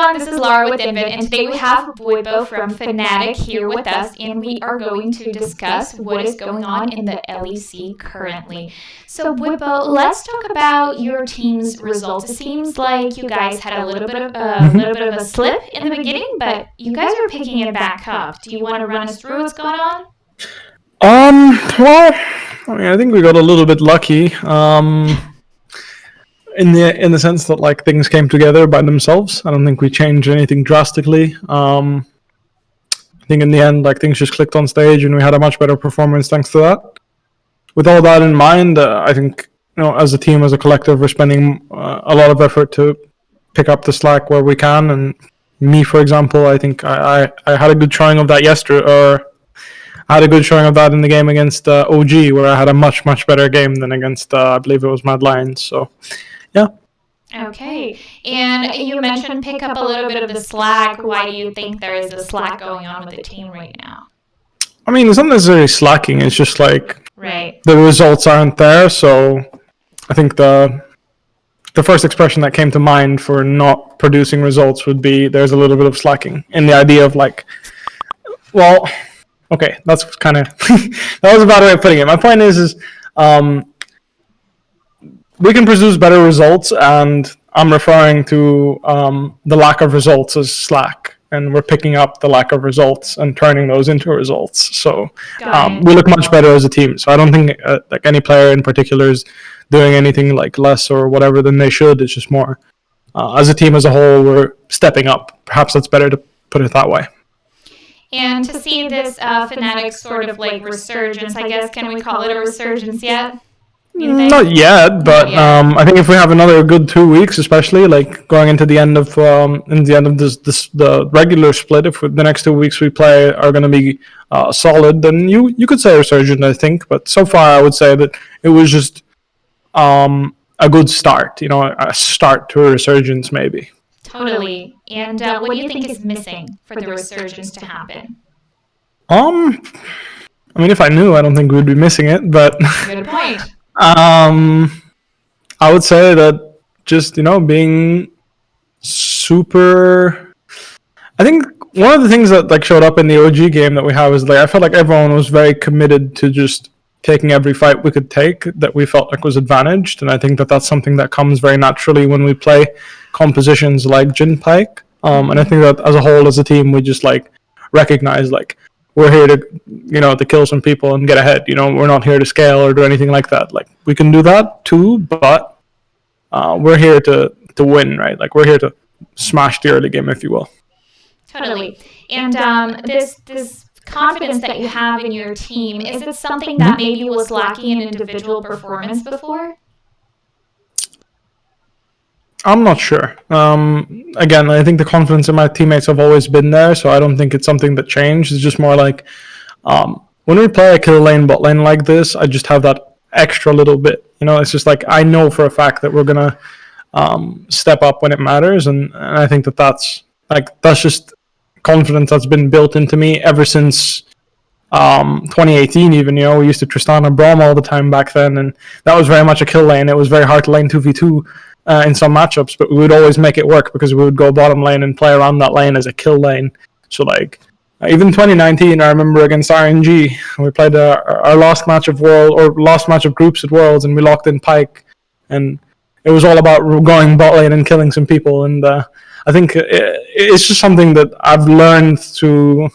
everyone, this is Lara with Invid, and today we have Bwipo from Fnatic here with us, and we are going to discuss what is going on in the LEC currently. So Bwipo, let's talk about your team's results. It seems like you guys had a little bit of a slip in the beginning, but you guys are picking it back up. Do you want to run us through what's going on? Well, I mean, I think we got a little bit lucky. In the sense that like things came together by themselves. I don't think we changed anything drastically. I think in the end, like things just clicked on stage, and we had a much better performance thanks to that. With all that in mind, I think as a team, as a collective, we're spending a lot of effort to pick up the slack where we can. And me, for example, I think I had a good showing of that yesterday, or I had a good showing of that in the game against OG, where I had a much better game than against I believe it was Mad Lions. So. Yeah. Okay. And you mentioned pick up a little bit of the slack. Why do you think there is a slack going on with the team right now? I mean, it's not necessarily slacking. It's just like the results aren't there. So I think the first expression that came to mind for not producing results would be there's a little bit of slacking in the idea of like, well, okay, that's kind of that was a bad way of putting it. My point is we can produce better results, and I'm referring to the lack of results as slack, and we're picking up the lack of results and turning those into results. So we look much better as a team. So I don't think like any player in particular is doing anything like less or whatever than they should. It's just more as a team as a whole, we're stepping up. Perhaps that's better to put it that way. And to see this Fnatic sort of like resurgence, I guess, can we call it a resurgence yet? Not yet, but I think if we have another good 2 weeks, especially like going into the end of the regular split, if the next 2 weeks we play are going to be solid, then you could say resurgent, I think. But so far, I would say that it was just a good start. A start to a resurgence, maybe. Totally. And what do you think is missing for the resurgence to happen? I mean, if I knew, I don't think we'd be missing it. But good point. I would say that just, being super. I think one of the things that like showed up in the OG game that we have is like I felt like everyone was very committed to just taking every fight we could take that we felt like was advantaged, and I think that that's something that comes very naturally when we play compositions like Jhin Pike. And I think that as a whole, as a team, we just like recognize like we're here to, to kill some people and get ahead. We're not here to scale or do anything like that. Like we can do that too, but we're here to win, right? Like we're here to smash the early game, if you will. Totally. And this confidence that you have in your team, is it something that maybe was lacking in individual performance before? I'm not sure. Again, I think the confidence in my teammates have always been there, so I don't think it's something that changed. It's just more like when we play a kill lane, bot lane like this, I just have that extra little bit. It's just like I know for a fact that we're gonna step up when it matters, and I think that's just confidence that's been built into me ever since 2018. Even we used to Tristana Braum all the time back then, and that was very much a kill lane. It was very hard to lane 2v2. In some matchups, but we would always make it work because we would go bottom lane and play around that lane as a kill lane. So like even 2019, I remember against RNG, we played our last match of groups at Worlds, and we locked in Pike, and it was all about going bot lane and killing some people. And I think it's just something that I've learned to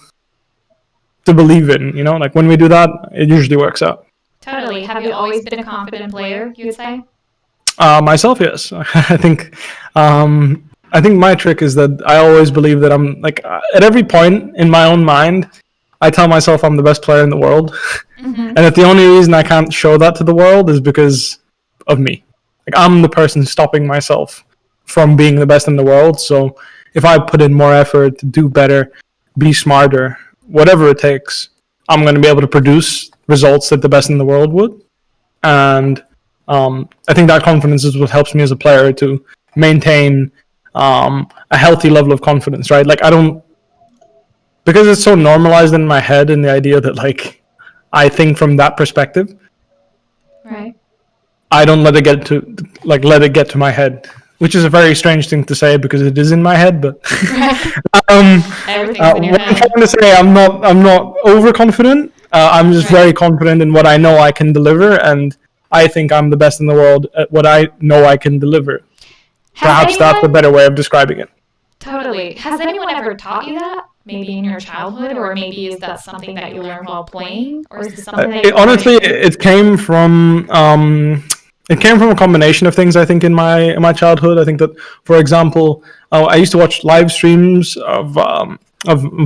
believe in. Like when we do that, it usually works out. Totally. Have you always been a confident player, you would say? Myself, yes. I think my trick is that I always believe that I'm like at every point in my own mind, I tell myself I'm the best player in the world, and that the only reason I can't show that to the world is because of me. Like I'm the person stopping myself from being the best in the world. So if I put in more effort to do better, be smarter, whatever it takes, I'm going to be able to produce results that the best in the world would, and I think that confidence is what helps me as a player to maintain a healthy level of confidence, right? Like because it's so normalized in my head in the idea that like I think from that perspective. Right. I don't let it get to my head. which is a very strange thing to say because it is in my head. But Everything's in your what I'm head. trying to say, I'm not overconfident. I'm just very confident in what I know I can deliver, and I think I'm the best in the world at what I know I can deliver. Perhaps that's a better way of describing it. Totally. Has anyone ever taught you that? Maybe in your childhood, or maybe is that something that you learned while playing, or is it something that honestly, it came from a combination of things. I think in my childhood, I think that, for example, I used to watch live streams of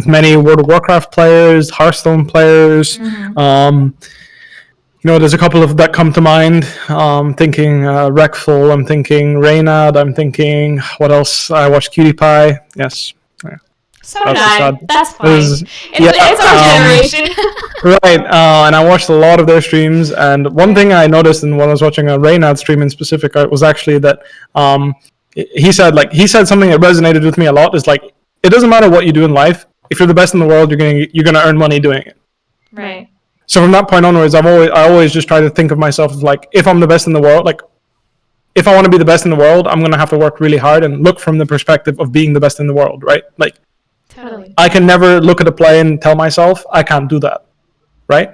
many World of Warcraft players, Hearthstone players. There's a couple of that come to mind. Thinking Rekful, I'm thinking Reynad, I'm thinking what else? I watched Cutie Pie. Yes. Yeah. So that's fine. It's our generation. Right, and I watched a lot of their streams, and one thing I noticed when I was watching a Reynad stream in specific was actually that he said something that resonated with me a lot. Is like, it doesn't matter what you do in life. If you're the best in the world, you're gonna earn money doing it. Right. So from that point onwards, I always just try to think of myself as like, if I'm the best in the world, like if I want to be the best in the world, I'm gonna have to work really hard and look from the perspective of being the best in the world, right? Like, totally. I can never look at a play and tell myself I can't do that, right?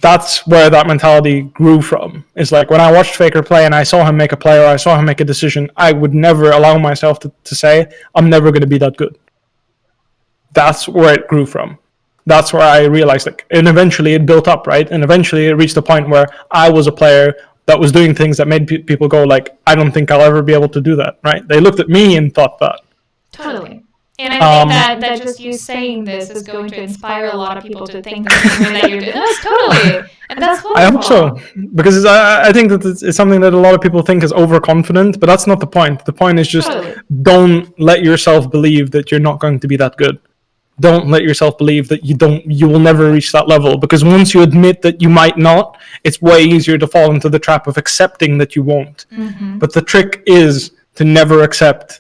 That's where that mentality grew from. It's like when I watched Faker play and I saw him make a play or I saw him make a decision, I would never allow myself to say, I'm never going to be that good. That's where it grew from. That's where I realized, like, and eventually it built up, right? And eventually it reached a point where I was a player that was doing things that made people go like, I don't think I'll ever be able to do that, right? They looked at me and thought that. Totally. And I think that just you saying this is going to inspire a lot of people to think the same way that you're doing. That's totally. And that's wonderful. I hope so. Because I think that it's something that a lot of people think is overconfident, but that's not the point. The point is just don't let yourself believe that you're not going to be that good. Don't let yourself believe that you will never reach that level. Because once you admit that you might not, it's way easier to fall into the trap of accepting that you won't. Mm-hmm. But the trick is to never accept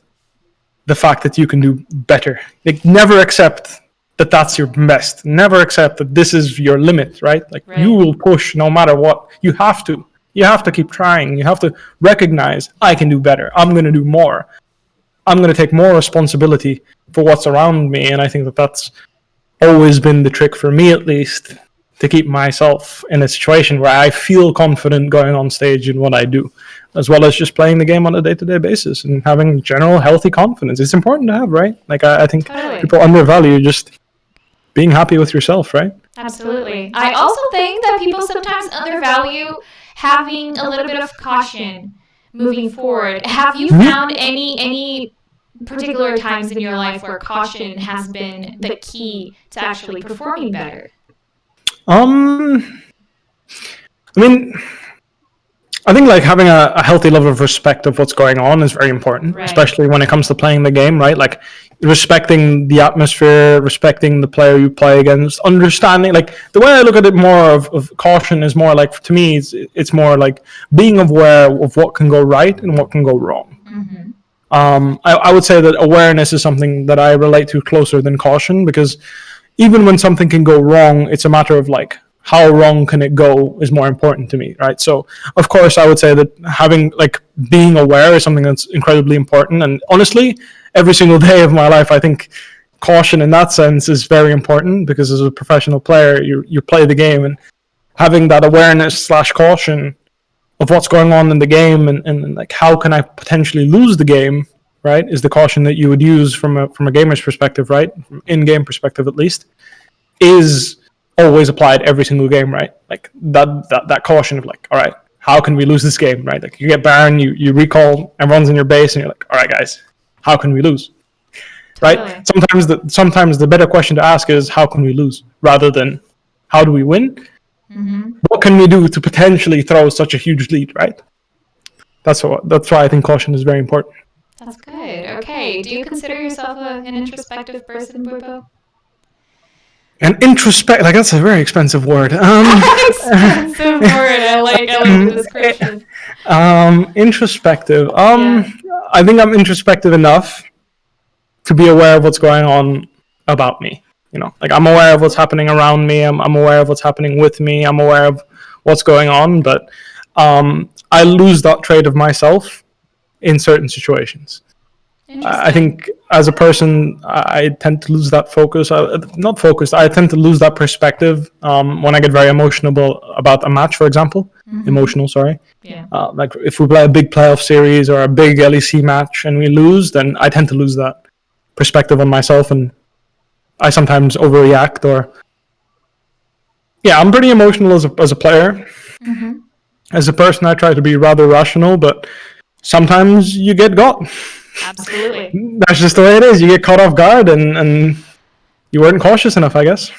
the fact that you can do better. Like, never accept that that's your best. Never accept that this is your limit, right? Like, you will push no matter what. You have to keep trying. You have to recognize, I can do better. I'm going to do more. I'm going to take more responsibility for what's around me. And I think that that's always been the trick for me, at least, to keep myself in a situation where I feel confident going on stage in what I do, as well as just playing the game on a day-to-day basis and having general healthy confidence. It's important to have, right? Like, I think people undervalue just being happy with yourself, right? Absolutely. I also think that people sometimes undervalue having a little bit of caution moving forward. Have you found any particular times in your life where caution has been the key to actually performing better? I mean, I think like having a healthy level of respect of what's going on is very important, especially when it comes to playing the game, right? Like respecting the atmosphere, respecting the player you play against, understanding, like the way I look at it more of caution is more like, to me, it's more like being aware of what can go right and what can go wrong. Mm-hmm. I would say that awareness is something that I relate to closer than caution, because even when something can go wrong, it's a matter of like, how wrong can it go is more important to me, right? So, of course, I would say that having, like, being aware is something that's incredibly important. And honestly, every single day of my life, I think caution in that sense is very important, because as a professional player, you play the game, and having that awareness/caution of what's going on in the game and like, how can I potentially lose the game, right, is the caution that you would use from a gamer's perspective, right, from in-game perspective at least, is always applied every single game, right? Like that caution of like, all right, how can we lose this game, right? Like, you get Baron, you recall, everyone's in your base, and you're like, all right, guys, how can we lose, right? Sometimes the better question to ask is, how can we lose, rather than how do we win? Mm-hmm. What can we do to potentially throw such a huge lead, right? That's why I think caution is very important. That's good. Okay, do you consider yourself an introspective person, Bwipo? An introspect, like, that's a very expensive word. Expensive word. I like the description. Introspective. I think I'm introspective enough to be aware of what's going on about me. You know, like, I'm aware of what's happening around me. I'm aware of what's happening with me. I'm aware of what's going on, but I lose that trait of myself in certain situations. I think as a person, I tend to lose that focus. Not focused. I tend to lose that perspective when I get very emotional about a match, for example. Emotional, sorry. Yeah. Like if we play a big playoff series or a big LEC match and we lose, then I tend to lose that perspective on myself, and I sometimes overreact. Or I'm pretty emotional as a player. As a person, I try to be rather rational, but sometimes you get got. Absolutely. That's just the way it is. You get caught off guard, and you weren't cautious enough, I guess.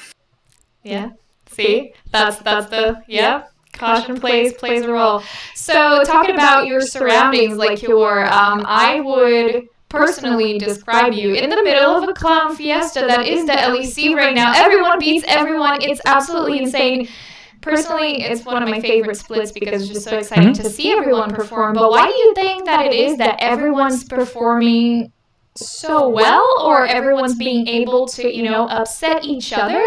Yeah. See, that's the caution plays a role. So talking about your surroundings, like I would personally describe you in the middle of a clown fiesta that is the LEC right now. Everyone beats everyone. It's absolutely insane. Personally, it's one of my favorite splits because it's just so exciting to see everyone perform. But why do you think that it is that everyone's performing so well, or everyone's being able to, upset each other?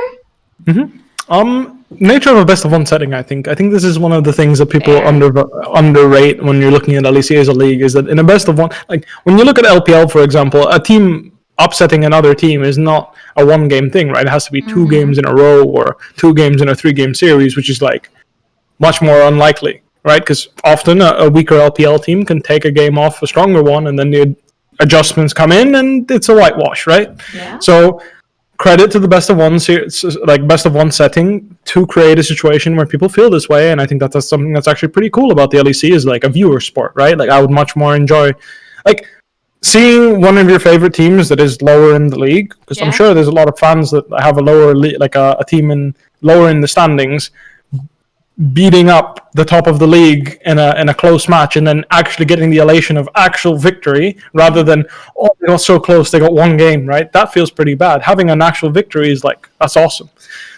Nature of a best of one setting, I think. I think this is one of the things that people underrate when you're looking at LEC as a league, is that in a best of one, like when you look at LPL, for example, a team upsetting another team is not a one-game thing, right? It has to be 2 games in a row or 2 games in a 3-game series, which is like much more unlikely, right? Because often a weaker LPL team can take a game off a stronger one, and then the adjustments come in, and it's a whitewash, right? Yeah. So credit to the best of one best of one setting to create a situation where people feel this way, and I think that's something that's actually pretty cool about the LEC, is like a viewer sport, right? Like I would much more enjoy like seeing one of your favorite teams that is lower in the league, because I'm sure there's a lot of fans that have a lower like a team in lower in the standings beating up the top of the league in a close match, and then actually getting the elation of actual victory rather than they got so close they got 1 game, right? That feels pretty bad. Having an actual victory is like, that's awesome.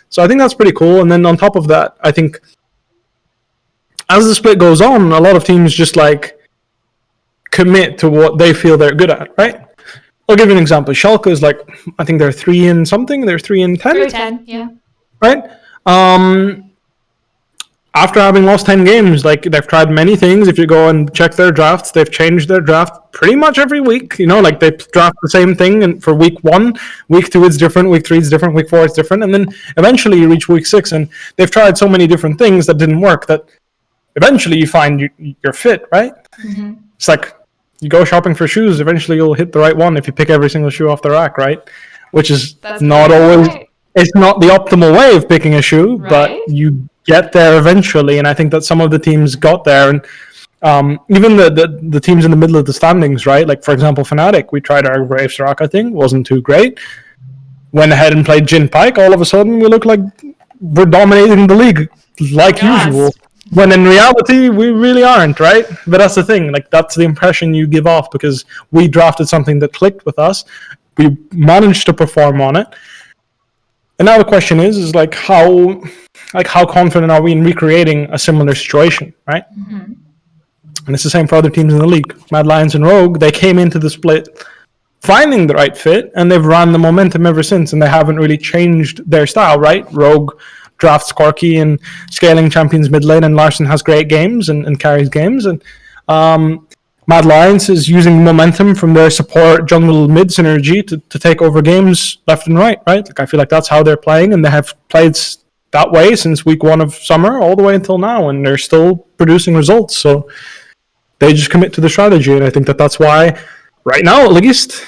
So I think that's pretty cool. And then on top of that, I think as the split goes on, a lot of teams just like commit to what they feel they're good at, right? I'll give you an example. Schalke is like, I think they're 3 in something. They're 3 in 10. 3-10, yeah. Right? After having lost 10 games, like they've tried many things. If you go and check their drafts, they've changed their draft pretty much every week. Like they draft the same thing, and for week 1, week 2 it's different, week 3 it's different, week 4 it's different, and then eventually you reach week 6, and they've tried so many different things that didn't work that eventually you find you're fit, right? It's like you go shopping for shoes, eventually you'll hit the right one if you pick every single shoe off the rack, right? Which is not always, it's not the optimal way of picking a shoe, but you get there eventually, and I think that some of the teams got there, and even the teams in the middle of the standings, right? Like for example, Fnatic, we tried our Brave Soraka thing, wasn't too great. Went ahead and played Jin Pike, all of a sudden we look like we're dominating the league like usual. When in reality, we really aren't, right? But that's the thing. Like, that's the impression you give off because we drafted something that clicked with us. We managed to perform on it. And now the question is how confident are we in recreating a similar situation, right? And it's the same for other teams in the league. Mad Lions and Rogue, they came into the split finding the right fit, and they've run the momentum ever since, and they haven't really changed their style, right? Rogue drafts Corky and scaling champions mid lane, and Larson has great games and carries games, and Mad Lions is using momentum from their support jungle mid synergy to take over games left and right? Like, I feel like that's how they're playing, and they have played that way since week 1 of summer all the way until now, and they're still producing results. So they just commit to the strategy, and I think that's why right now, at least,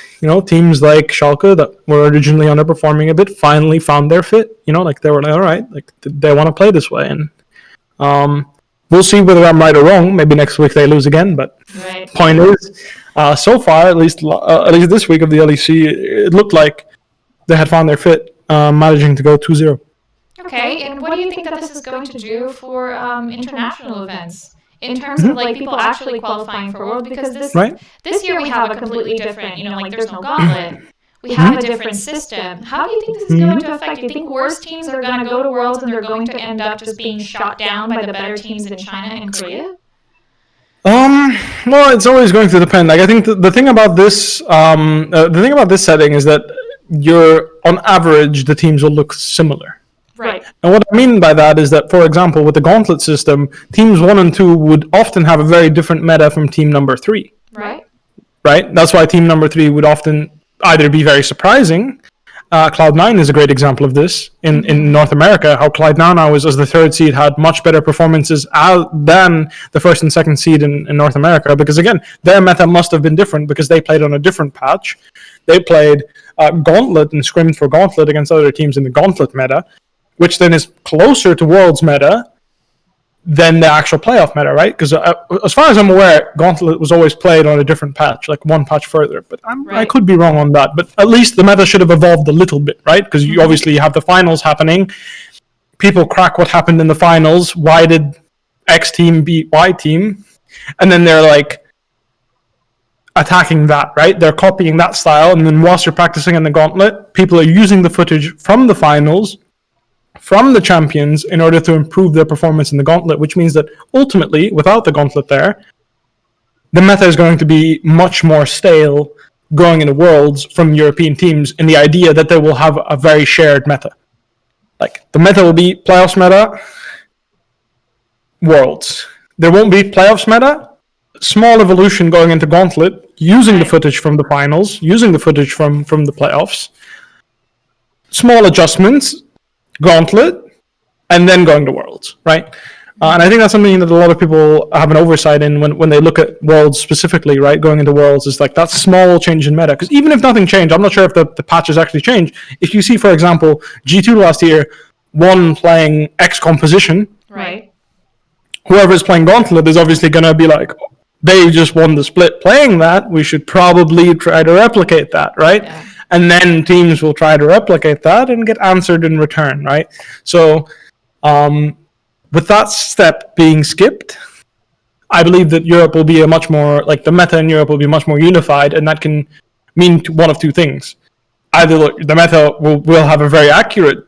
teams like Schalke that were originally underperforming a bit finally found their fit. Like they were like, all right, like they want to play this way, and we'll see whether I'm right or wrong. Maybe next week they lose again, but point is, so far, at least this week of the LEC, it looked like they had found their fit, managing to go 2-0. Okay, and what do you think that this is going to do for international events? In terms of people actually qualifying for World, because this year we have a completely different, there's no gauntlet. We have a different system. How do you think this is going to affect? Do you think worse teams are going to go to Worlds and they're going to end up just being shot down by the better teams in China and Korea? Well, it's always going to depend. Like, I think the thing about this setting is that on average the teams will look similar. Right. And what I mean by that is that, for example, with the gauntlet system, teams 1 and 2 would often have a very different meta from team number 3. Right. right? That's why team number 3 would often either be very surprising. Cloud9 is a great example of this in North America, how Cloud9 now is, as the 3rd seed, had much better performances than the 1st and 2nd seed in North America, because again, their meta must have been different because they played on a different patch. They played Gauntlet and scrimmed for Gauntlet against other teams in the Gauntlet meta, which then is closer to Worlds meta than the actual playoff meta, right? Because as far as I'm aware, Gauntlet was always played on a different patch, like one patch further. But I could be wrong on that. But at least the meta should have evolved a little bit, right? Because you obviously have the finals happening. People crack what happened in the finals. Why did X team beat Y team? And then they're like attacking that, right? They're copying that style. And then whilst you're practicing in the Gauntlet, people are using the footage from the finals, from the champions, in order to improve their performance in the Gauntlet, which means that ultimately, without the Gauntlet there, the meta is going to be much more stale going into Worlds from European teams, in the idea that they will have a very shared meta. Like, the meta will be playoffs meta, Worlds. There won't be playoffs meta, small evolution going into Gauntlet, using the footage from the finals, using the footage from the playoffs, small adjustments, Gauntlet, and then going to Worlds, right? And I think that's something that a lot of people have an oversight in when they look at Worlds specifically, right? Going into Worlds is like that small change in meta. Because even if nothing changed, I'm not sure if the patches actually changed. If you see, for example, G2 last year, one playing X composition, right? Whoever's playing Gauntlet is obviously going to be like, they just won the split playing that. We should probably try to replicate that, right? Yeah. And then teams will try to replicate that and get answered in return, right? So with that step being skipped, I believe that Europe will be a much more, like the meta in Europe will be much more unified, and that can mean one of two things. Either the meta will have a very accurate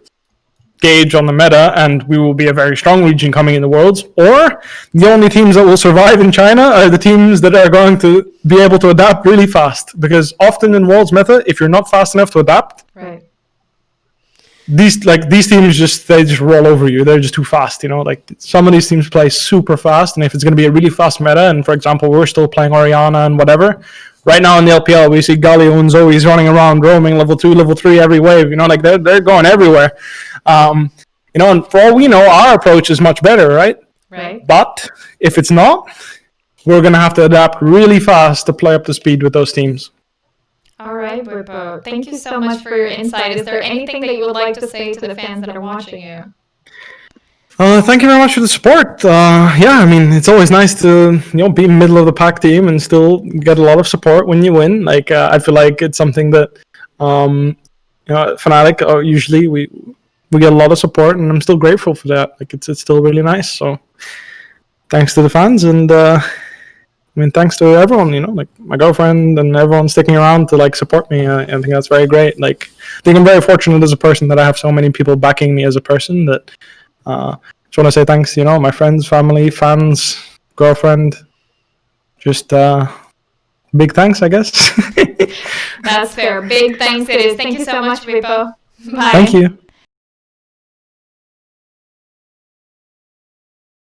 gauge on the meta, and we will be a very strong region coming in the Worlds, or the only teams that will survive in China are the teams that are going to be able to adapt really fast, because often in Worlds meta, if you're not fast enough to adapt, right, these teams just roll over you. They're just too fast, you know. Like, some of these teams play super fast, and if it's going to be a really fast meta, and for example we're still playing Orianna and whatever, right now in the LPL we see Galio and Zoe's running around roaming level 2, level 3 every wave, you know, like they're going everywhere. You know, and for all we know, our approach is much better, right? Right. But if it's not, we're going to have to adapt really fast to play up to speed with those teams. All right, Bwipo. Thank you so much for your insight. Is there anything that you would like to say to the fans that are watching you? Thank you very much for the support. Yeah, I mean, it's always nice to, you know, be middle of the pack team and still get a lot of support when you win. Like, I feel like it's something that, you know, Fnatic, usually we get a lot of support, and I'm still grateful for that. Like, it's still really nice. So thanks to the fans, and I mean, thanks to everyone, you know, like my girlfriend and everyone sticking around to like support me. I think that's very great. Like, I think I'm very fortunate as a person that I have so many people backing me as a person, that just want to say thanks, you know, my friends, family, fans, girlfriend, just big thanks, I guess. That's fair. Big thanks it is. Thank you so much, Bwipo. Bye. Thank you.